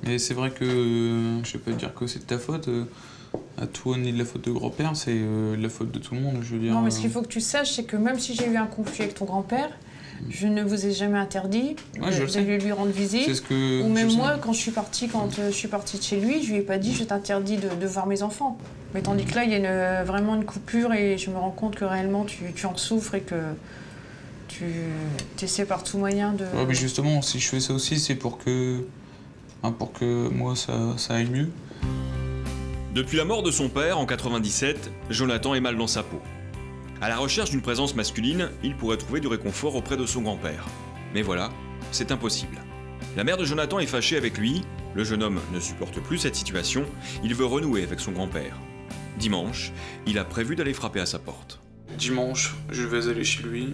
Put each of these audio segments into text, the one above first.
Mais c'est vrai que je vais pas te dire que c'est de ta faute. À toi, ni de la faute de grand-père, c'est de la faute de tout le monde, je veux dire. Non, mais ce qu'il faut que tu saches, c'est que même si j'ai eu un conflit avec ton grand-père, je ne vous ai jamais interdit de lui rendre visite. Ou même moi, quand je suis partie de chez lui, je lui ai pas dit je t'interdis de voir mes enfants. Mais tandis que là, il y a vraiment une coupure et je me rends compte que réellement tu en souffres et que tu essaies par tout moyen de... Ouais, mais justement, si je fais ça aussi, c'est pour que moi ça aille mieux. Depuis la mort de son père en 97, Jonathan est mal dans sa peau. À la recherche d'une présence masculine, il pourrait trouver du réconfort auprès de son grand-père. Mais voilà, c'est impossible. La mère de Jonathan est fâchée avec lui, le jeune homme ne supporte plus cette situation, il veut renouer avec son grand-père. Dimanche, il a prévu d'aller frapper à sa porte. Dimanche, je vais aller chez lui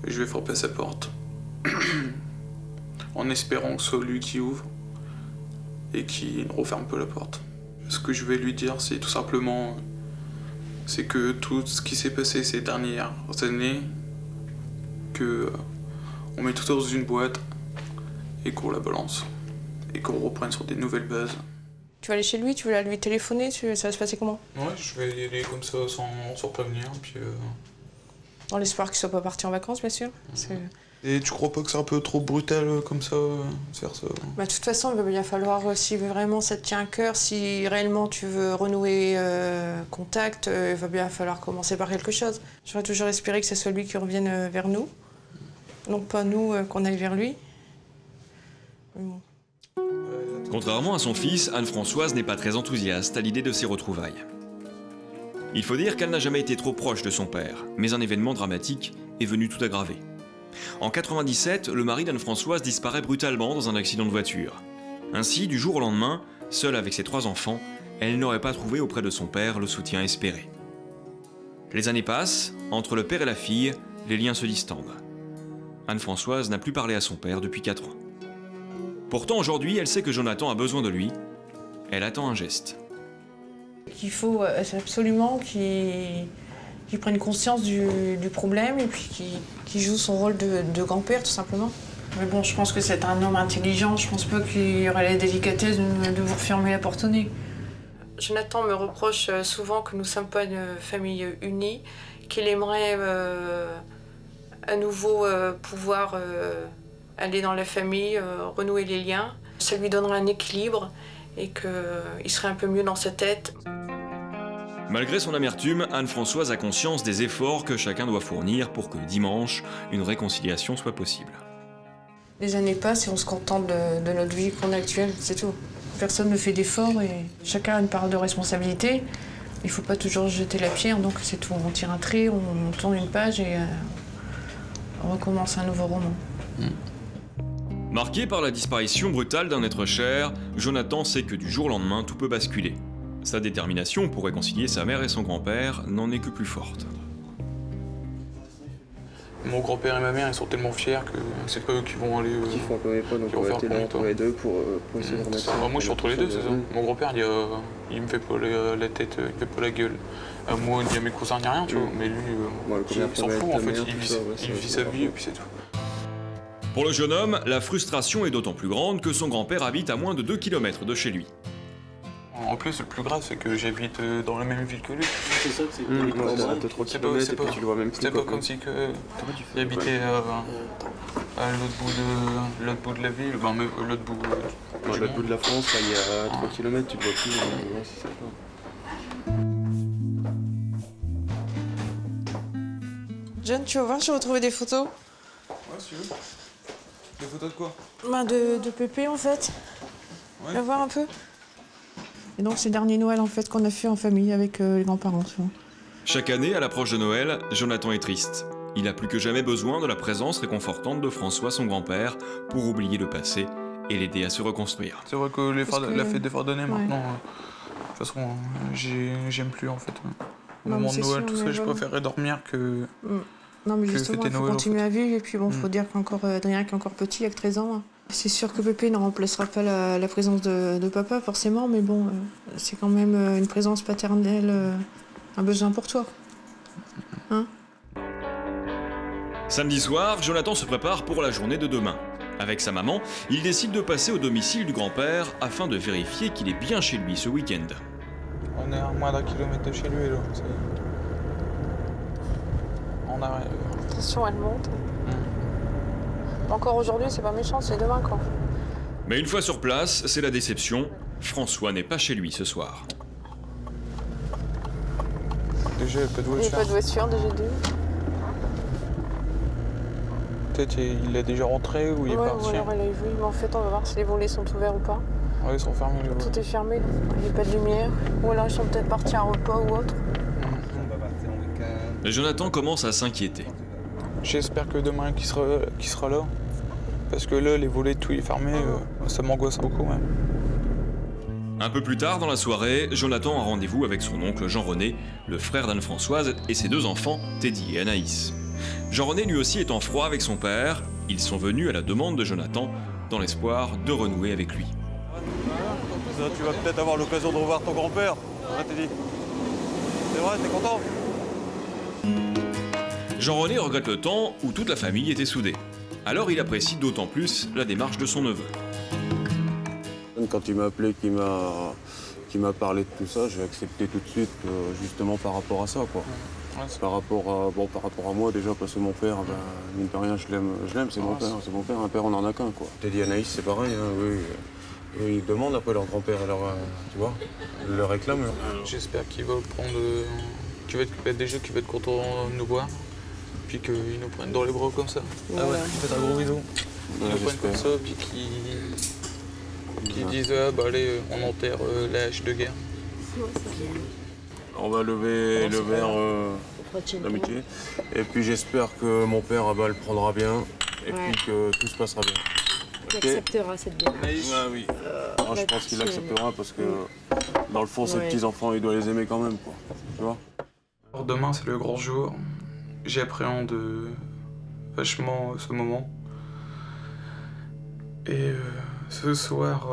et je vais frapper à sa porte. En espérant que ce soit lui qui ouvre et qui ne referme pas la porte. Ce que je vais lui dire, c'est tout simplement... c'est que tout ce qui s'est passé ces dernières années, on met tout dans une boîte et qu'on la balance. Et qu'on reprenne sur des nouvelles bases. Tu vas aller chez lui, tu vas lui téléphoner, ça va se passer comment? Ouais, je vais y aller comme ça sans prévenir, puis... Dans l'espoir qu'il soit pas parti en vacances, bien sûr. Et tu crois pas que c'est un peu trop brutal comme ça, de faire ça? Bah, de toute façon, il va bien falloir, si vraiment ça te tient à cœur, si réellement tu veux renouer contact, il va bien falloir commencer par quelque chose. J'aurais toujours espéré que ce soit lui qui revienne vers nous, donc pas nous qu'on aille vers lui. Mais bon. Contrairement à son fils, Anne-Françoise n'est pas très enthousiaste à l'idée de ces retrouvailles. Il faut dire qu'elle n'a jamais été trop proche de son père, mais un événement dramatique est venu tout aggraver. En 97, le mari d'Anne-Françoise disparaît brutalement dans un accident de voiture. Ainsi, du jour au lendemain, seule avec ses 3 enfants, elle n'aurait pas trouvé auprès de son père le soutien espéré. Les années passent, entre le père et la fille, les liens se distendent. Anne-Françoise n'a plus parlé à son père depuis 4 ans. Pourtant, aujourd'hui, elle sait que Jonathan a besoin de lui. Elle attend un geste. Il faut absolument qu'il prenne conscience du problème et puis qu'il joue son rôle de grand-père, tout simplement. Mais bon, je pense que c'est un homme intelligent. Je pense pas qu'il y aurait la délicatesse de vous refermer la porte au nez. Jonathan me reproche souvent que nous ne sommes pas une famille unie, qu'il aimerait à nouveau pouvoir aller dans la famille, renouer les liens. Ça lui donnerait un équilibre et qu'il serait un peu mieux dans sa tête. Malgré son amertume, Anne-Françoise a conscience des efforts que chacun doit fournir pour que dimanche, une réconciliation soit possible. Les années passent et on se contente de notre vie qu'on a actuelle, c'est tout. Personne ne fait d'efforts et chacun a une part de responsabilité. Il ne faut pas toujours jeter la pierre, donc c'est tout. On tire un trait, on tourne une page et on recommence un nouveau roman. Marqué par la disparition brutale d'un être cher, Jonathan sait que du jour au lendemain, tout peut basculer. Sa détermination pour réconcilier sa mère et son grand-père n'en est que plus forte. Mon grand-père et ma mère, ils sont tellement fiers que c'est pas eux qui vont aller... Qui font comme les potes, donc on va être là entre les deux pour essayer de remettre ça. Moi, je suis entre les deux, c'est ça. Mon grand-père, il me fait pas la tête, il me fait pas la gueule. Moi, ni à mes cousins, ni rien, tu vois. Mais lui, il s'en fout, en fait. Il vit sa vie et puis c'est tout. Pour le jeune homme, la frustration est d'autant plus grande que son grand-père habite à moins de 2 km de chez lui. En plus, le plus grave, c'est que j'habite dans la même ville que lui. C'est ça, c'est que 3 km et puis tu le vois même plus. C'est pas comme si il habitait à l'autre bout de la ville, l'autre bout de la France, là, il y a 3 km, tu le vois plus. C'est ça. John, tu vas voir, j'ai retrouvé des photos. Ouais, si tu veux. Des photos de quoi? De Pépé, en fait. Ouais. Tu vas voir un peu. Et donc, c'est le dernier Noël, en fait, qu'on a fait en famille avec les grands-parents, souvent. Chaque année, à l'approche de Noël, Jonathan est triste. Il a plus que jamais besoin de la présence réconfortante de François, son grand-père, pour oublier le passé et l'aider à se reconstruire. C'est vrai que la fête des Fardonnais, maintenant, de toute façon, j'aime plus, en fait. Au moment de Noël, tout ça, je préférerais dormir que... Non, mais justement, il faut continuer à vivre. Et puis, bon, faut dire qu'encore Adrien, qui est encore petit, avec 13 ans, c'est sûr que Pépé ne remplacera pas la présence de papa, forcément, mais bon, c'est quand même une présence paternelle, un besoin pour toi. Hein? Samedi soir, Jonathan se prépare pour la journée de demain. Avec sa maman, il décide de passer au domicile du grand-père afin de vérifier qu'il est bien chez lui ce week-end. On est à moins d'1 kilomètre de chez lui, là. On arrive. La pression, elle monte. Encore aujourd'hui, c'est pas méchant, c'est demain, quoi. Mais une fois sur place, c'est la déception. François n'est pas chez lui ce soir. Déjà, pas de Il n'y voiture. a pas de voiture, déjà deux. Peut-être il est déjà rentré ou il est parti. Ou alors il a vu, mais en fait, on va voir si les volets sont ouverts ou pas. Ouais, ils sont fermés, les volets. Tout est fermé, il n'y a pas de lumière. Ou alors ils sont peut-être partis à un repas ou autre. Mais Jonathan commence à s'inquiéter. J'espère que demain qu'il sera là. Parce que là, les volets, tout est fermé, ça m'angoisse beaucoup même. Un peu plus tard dans la soirée, Jonathan a rendez-vous avec son oncle Jean-René, le frère d'Anne-Françoise, et ses deux enfants, Teddy et Anaïs. Jean-René lui aussi est en froid avec son père. Ils sont venus à la demande de Jonathan, dans l'espoir de renouer avec lui. Tu vas peut-être avoir l'occasion de revoir ton grand-père, hein, Teddy? C'est vrai, t'es content? Jean-René regrette le temps où toute la famille était soudée. Alors il apprécie d'autant plus la démarche de son neveu. Quand il m'a appelé, qu'il m'a parlé de tout ça, j'ai accepté tout de suite, justement par rapport à ça, quoi. Ouais, Par rapport à moi déjà, parce que mon père, ben, mine de rien, je l'aime, c'est mon père, un père on en a qu'un, quoi. Teddy et Anaïs, c'est pareil, hein, oui. Ils demandent après leur grand-père, alors, tu vois, ils le réclament. J'espère qu'il va prendre, qu'il va être content de nous voir, puis qu'ils nous prennent dans les bras comme ça. Voilà. Ah ouais, faites un gros bisou. Ils nous prennent comme ça, puis qu'ils disent ah bah allez, on enterre la hache de guerre. On va lever le verre d'amitié. Et puis j'espère que mon père le prendra bien, et puis que tout se passera bien. Il acceptera cette bière. Oui. Moi, je pense qu'il l'acceptera parce que dans le fond, ses petits-enfants, il doit les aimer quand même, quoi. Tu vois? Alors demain, c'est le grand jour. J'appréhende vachement ce moment. Et ce soir,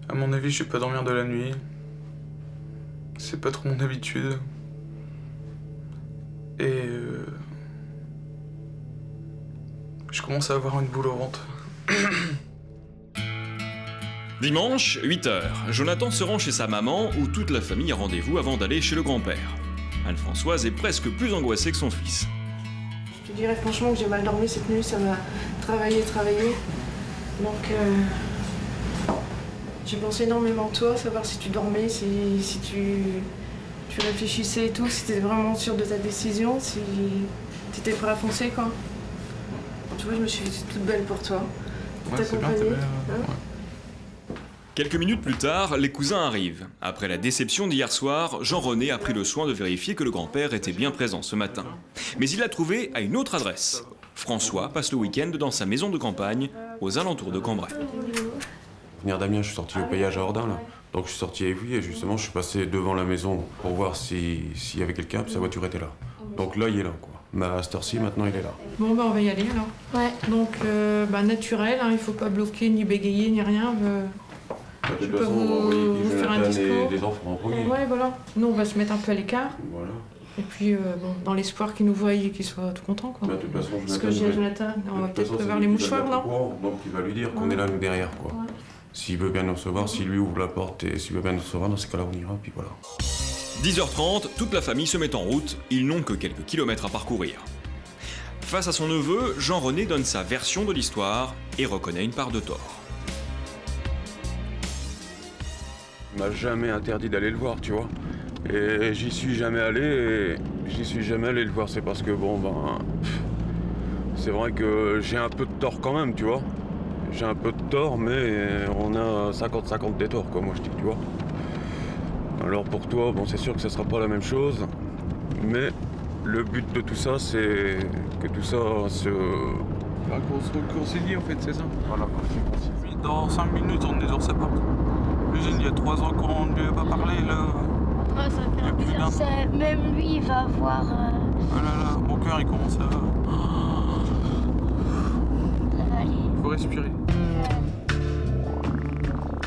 à mon avis, je vais pas dormir de la nuit. C'est pas trop mon habitude. Et je commence à avoir une boule au ventre. Dimanche, 8h, Jonathan se rend chez sa maman où toute la famille a rendez-vous avant d'aller chez le grand-père. Anne-Françoise est presque plus angoissée que son fils. Je te dirais franchement que j'ai mal dormi cette nuit, ça m'a travaillé. Donc j'ai pensé énormément à toi, savoir si tu dormais, si tu réfléchissais et tout, si tu étais vraiment sûr de ta décision, si tu étais prêt à foncer, quoi. Tu vois, je me suis fait toute belle pour toi, pour t'accompagner. Quelques minutes plus tard, les cousins arrivent. Après la déception d'hier soir, Jean-René a pris le soin de vérifier que le grand-père était bien présent ce matin. Mais il l'a trouvé à une autre adresse. François passe le week-end dans sa maison de campagne, aux alentours de Cambrai. Venir d'Amiens, je suis sorti au péage à Ordin, là. Donc je suis sorti avec lui et justement, je suis passé devant la maison pour voir s'il y avait quelqu'un, puis sa voiture était là. Donc là, il est là, quoi. Mais à cette heure-ci, maintenant, il est là. Bon, bah on va y aller alors. Ouais. Donc, naturel, hein, il faut pas bloquer, ni bégayer, ni rien. De toute peux façon, on va envoyer vous faire un discours. des enfants en premier. Ouais, voilà. Nous, on va se mettre un peu à l'écart. Voilà. Et puis, dans l'espoir qu'ils nous voient et qu'ils soient tout contents, quoi. Mais de toute façon, Parce que j'ai à Jonathan, on va peut-être prévoir les mouchoirs, non? Donc il va lui dire qu'on est là, nous, derrière, quoi. Ouais. S'il veut bien nous recevoir, s'il lui ouvre la porte et s'il veut bien nous recevoir, dans ces cas-là, on ira, puis voilà. 10h30, toute la famille se met en route, ils n'ont que quelques kilomètres à parcourir. Face à son neveu, Jean-René donne sa version de l'histoire et reconnaît une part de tort. Il m'a jamais interdit d'aller le voir, tu vois. Et j'y suis jamais allé, le voir. C'est parce que, bon, ben... C'est vrai que j'ai un peu de tort quand même, tu vois. J'ai un peu de tort, mais on a 50-50 des torts, quoi, moi je dis, tu vois. Alors pour toi, bon, c'est sûr que ça sera pas la même chose, mais le but de tout ça, c'est que tout ça se... Qu'on se réconcilie en fait, c'est ça. Voilà, qu'on se réconcilie. Dans 5 minutes, on est dans sa porte. Imagine, il y a 3 ans qu'on ne lui a pas parlé, là. Oh, ça fait un plaisir. Même lui, il va avoir... Ah là là, mon cœur, il commence à... Ça va aller. Faut respirer.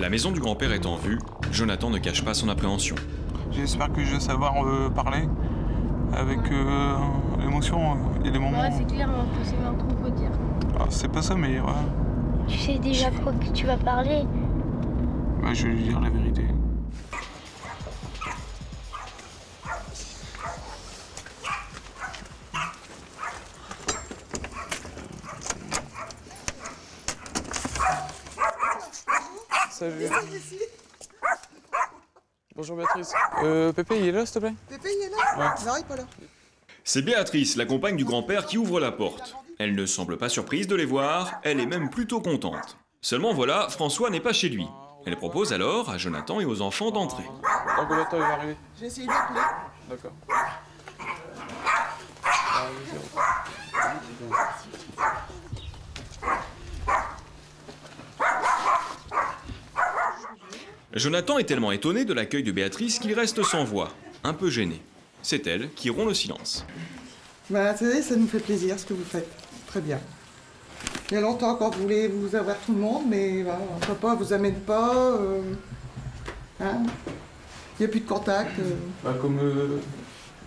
La maison du grand-père est en vue, Jonathan ne cache pas son appréhension. J'espère que je vais savoir parler avec émotion. Il y a des moments... Ouais, c'est clair, mais on peut s'aimer trop dire. Ah, c'est pas ça, mais ouais. Tu sais déjà quoi que tu vas parler. Bah, je vais lui dire la vérité. Salut. Bonjour Béatrice. Pépé, il est là, s'il te plaît? Pépé, il est là? Ouais. Non, il est pas là. C'est Béatrice, la compagne du grand-père, qui ouvre la porte. Elle ne semble pas surprise de les voir, elle est même plutôt contente. Seulement voilà, François n'est pas chez lui. Elle propose alors à Jonathan et aux enfants d'entrer. Dans combien de temps il va arriver? J'ai essayé d'appeler. D'accord. Jonathan est tellement étonné de l'accueil de Béatrice qu'il reste sans voix, un peu gêné. C'est elle qui rompt le silence. Bah, vous savez, ça nous fait plaisir ce que vous faites. Très bien. Il y a longtemps qu'on voulait vous avoir tout le monde, mais voilà, papa vous amène pas. Hein? Il n'y a plus de contact. Bah, comme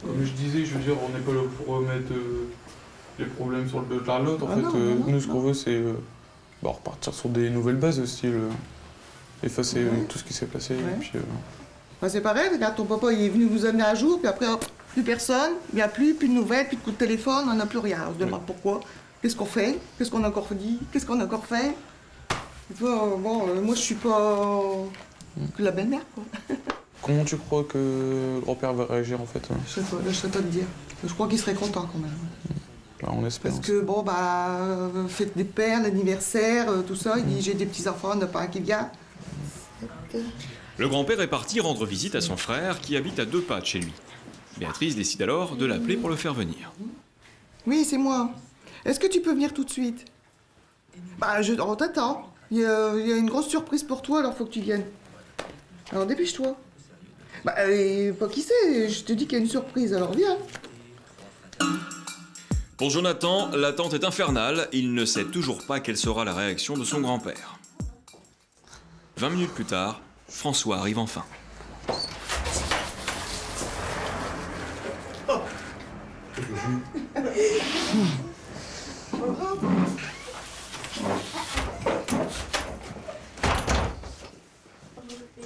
je disais, je veux dire, on n'est pas là pour remettre les problèmes sur le dos de l'autre. En fait, nous, ce qu'on veut, c'est repartir sur des nouvelles bases, style effacer tout ce qui s'est passé. Ouais. Et puis, Bah, c'est pareil, regarde, ton papa il est venu vous amener un jour, puis après, hop, plus personne, il n'y a plus de nouvelles, plus de coups de téléphone, on n'a plus rien. On se demande pourquoi. Qu'est-ce qu'on fait? Qu'est-ce qu'on a encore dit? Qu'est-ce qu'on a encore fait? Et toi, moi je suis pas que la belle-mère, quoi. comment tu crois que le grand-père va réagir, en fait? Je sais pas te dire. Je crois qu'il serait content quand même. Bah, on espère. Parce que fête des pères, l'anniversaire, tout ça, il dit j'ai des petits-enfants, il n'y en a pas un qui vient. Le grand-père est parti rendre visite à son frère qui habite à 2 pas de chez lui. Béatrice décide alors de l'appeler pour le faire venir. Oui, c'est moi. Est-ce que tu peux venir tout de suite? Bah, on t'attend. Il y a une grosse surprise pour toi, alors faut que tu viennes. Alors dépêche-toi. Bah, pas qui sait, je te dis qu'il y a une surprise, alors viens. Pour Jonathan, l'attente est infernale, il ne sait toujours pas quelle sera la réaction de son grand-père. 20 minutes plus tard, François arrive enfin.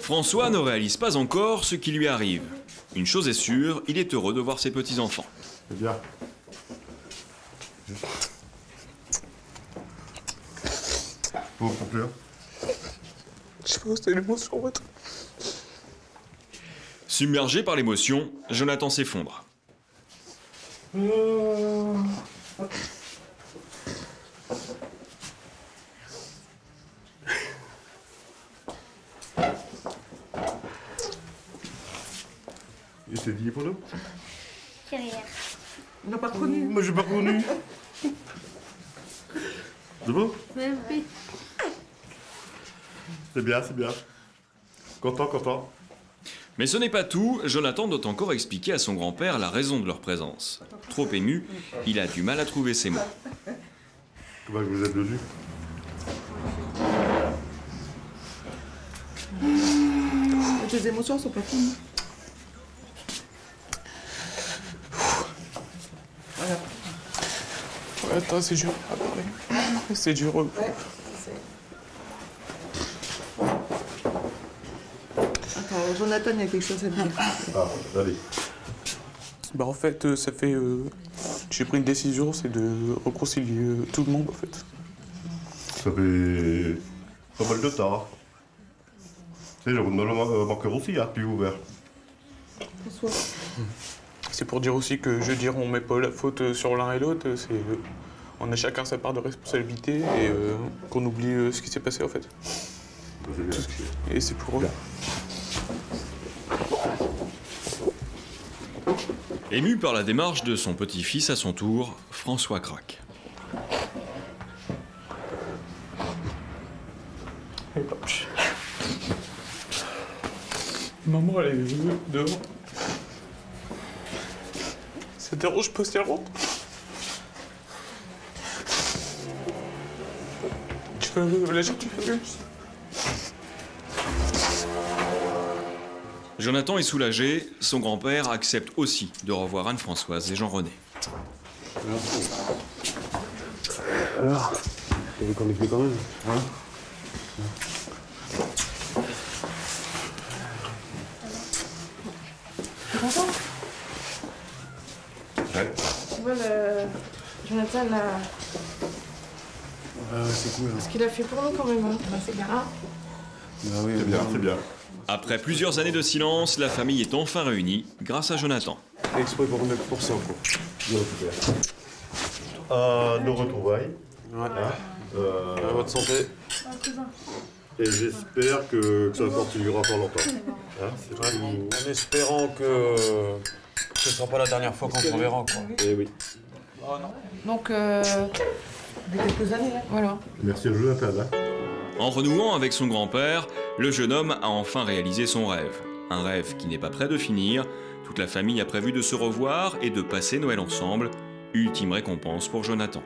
François ne réalise pas encore ce qui lui arrive. Une chose est sûre, il est heureux de voir ses petits-enfants. C'est bien. Pour conclure. Je sais pas, c'était l'émotion, en fait. Submergé par l'émotion, Jonathan s'effondre. Et c'est dit pour nous? Derrière. On n'a pas reconnu. Moi, j'ai pas reconnu. C'est bon? Même fait. C'est bien, c'est bien. Content, content. Mais ce n'est pas tout, Jonathan doit encore expliquer à son grand-père la raison de leur présence. Trop ému, il a du mal à trouver ses mots. Comment vous êtes venu? Tes émotions sont pas finies. Voilà. Ouais, attends, c'est dur à parler. C'est dur. Ouais, attends, Jonathan, il y a quelque chose à te dire. Ah, allez. Bah, en fait, ça fait. J'ai pris une décision, c'est de réconcilier tout le monde, en fait. Ça fait pas mal de temps. Tu sais, je vous demande encore aussi, hein, puis ouvert. François. C'est pour dire aussi que, je veux dire, on met pas la faute sur l'un et l'autre, c'est. On a chacun sa part de responsabilité et qu'on oublie ce qui s'est passé, en fait. C'est bien. Et c'est pour eux. Bien. Ému par la démarche de son petit-fils à son tour, François craque. Maman, elle est venue dehors. Ça te dérange pas si elle rentre? Tu veux la chercher? Jonathan est soulagé, son grand-père accepte aussi de revoir Anne-Françoise et Jean-René. Alors, tu veux qu'on est plus quand même, hein? T'es content? Ouais. Tu vois, Jonathan, là... Ah ouais, c'est cool. Hein. Ce qu'il a fait pour nous, quand même. Hein. C'est bien. Hein? Bah oui, C'est bien, c'est bien. Après plusieurs années de silence, la famille est enfin réunie grâce à Jonathan. Exprès pour mettre pour ça, quoi. Nos retrouvailles. Ouais. Hein, votre santé. et j'espère que ça continuera encore longtemps. Hein, En espérant que ce ne sera pas la dernière fois qu'on se reverra, quoi. Eh oui. Donc, quelques années, hein. Voilà. Merci à Jonathan. Hein. En renouant avec son grand-père, le jeune homme a enfin réalisé son rêve. Un rêve qui n'est pas près de finir. Toute la famille a prévu de se revoir et de passer Noël ensemble. Ultime récompense pour Jonathan.